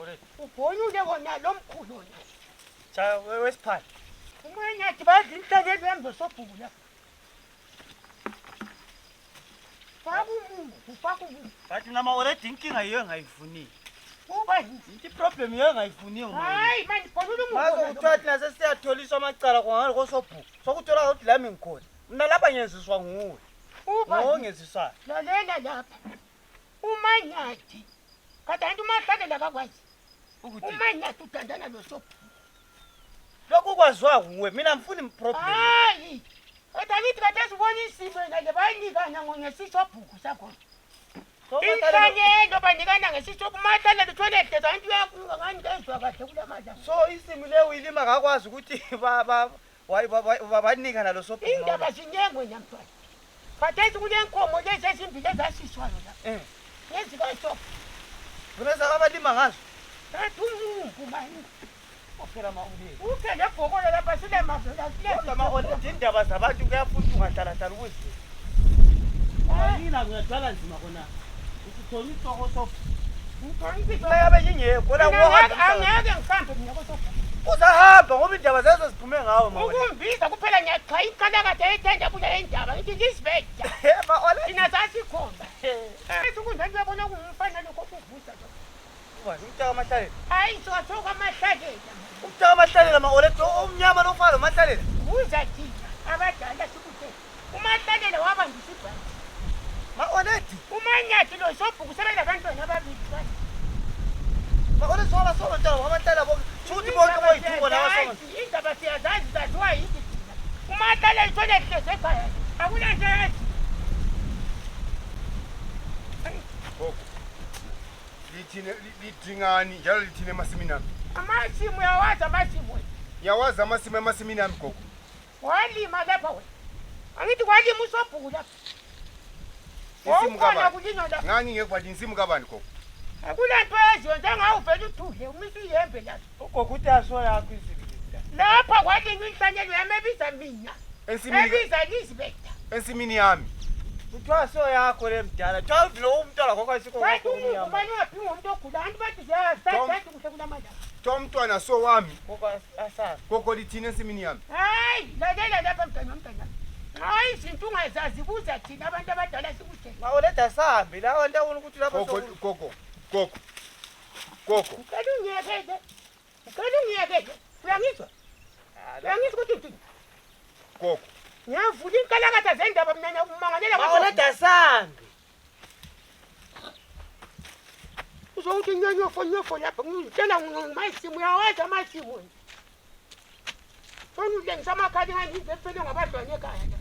already. Ubonyule wona lo mkhulu wona. Cha wesiphala. Umanye athi badla inhlanyelo yami sobhuku la. Ufaka umuntu. Bathi nama already inkinga yiyo engayivunile. Uba Ithi problem yiyo engayivuniyo manje. hayi manje phonula umuntu. Mazo uthathi nase siyatholiswa amacala kwangalo kosobhuku. Sokuthola ukuthi lami ngikhona. Mina lapha ngiyenziswa nguwe. Uba ngongezisana. lalela lapha. Umanyathi. Kanti umahlale akakwazi. Ukuthi Umanyathi uthandana nosobhuku. lokho kwaziwa nguwe mina ngifuni problem. Hayi. Kanti kade sibona isimo nje bayinikana ngesisobhuku sakho. Inhlanyelo banikana ngesisobhuku mahlale lutholete zanti uyakungani ngezwe kahle kulamandla. So isimo le uyilima akakwazi ukuthi banika nalo sobhuku. Indaba zinyengwe namhlanje. Kade kulenkomo lezi ezimbili ezasiswayo la. Ngezika isobhuku. Uneza abalima ngazo. Athumbu mani. Ophela mawuliwe. Ukhele bhokolo lapha sile mavela Kodwa ma-already indaba zabantu kuyafuthi ungahlalahlala ukuzwe. Mina ngiyadlala nzima khona. Ukuthola isoko sobhuku. ngikho Yabe yingekho la angeke ngihambe mina kosobhuku. uzahamba ngoba indaba zazo ziphume ngawe mama. Ukumbiza kuphela ngiyacha ikalakade ethenda kule indaba ngithi ngisibedla. Ma-already Thina sasikhomba. Ukundani uyabona kungumfana lokho kuvusa nje. umtaka amahlalela. Hayi sokathoka amahlalela. Umtaka amahlalela ma-already omnyama lofana amahlalela. Uza thina abadala sikuthe. Umahlalela wabangisa ibhanti. Ma-already. Umanyathi lo sobhuku sebenza abantwana ababili bani. Ma-already soba njalo amahlalela bonke. Futhi bonke boyithuko lawa soba. Indaba siyazazi zaziwa yini thina. Umahlalela ithole hleze ekhaya. Akunanto yathi. Lithingani njalo lithine emasimini ami. Amasimu yawazi amasimu. Ngiyawazi amasimu emasimini ami gogo. Walima lapha wena. Angithi walima usobhuku lapha. Isimu kabani? Kulinywa lapha. Ngani ngekubani insimu kabani gogo? Akulanto eziyenza ngawo vele uthule umisa iyembe lapha. Ugogo uthi aso yakho izibili. Lapha kwalinywa inhlanyelo yami ebiza mina. Ensimini Ebiza Lisbeth. ensimini yami. Kuthiwa so yakho le mdala. Kuthiwa uthi lo umntwana ngokho ayisikho Wathi ngakho umuntu umnyama. ubani waphi umuntu ogula abantu bathi ziyasathi kuhle kulamandla. Kuthiwa umntwana so wami. Ngokho asazi. Gogo lithine ensimini yami. Hayi lalela lapha mntwana. Hayi izinto ungazazibuza thina abantu abadala sikuthe. Ma-already asahambe la abantu abona ukuthi lapha Gogo gogo gogo. Gogo. Ngicela ungiyekele. Uyangizwa? Uyangizwa ukuthi uthini? Gogo. Ngiyavula inkalakatha zendaba mina umangalela Ma-already asahambe. Uzowuthi nyofo lapha ngitshela ngimasimu yawazi amasimu. Fona ulengisa amakhali ngani ngifele ngabadlwane ekhaya la.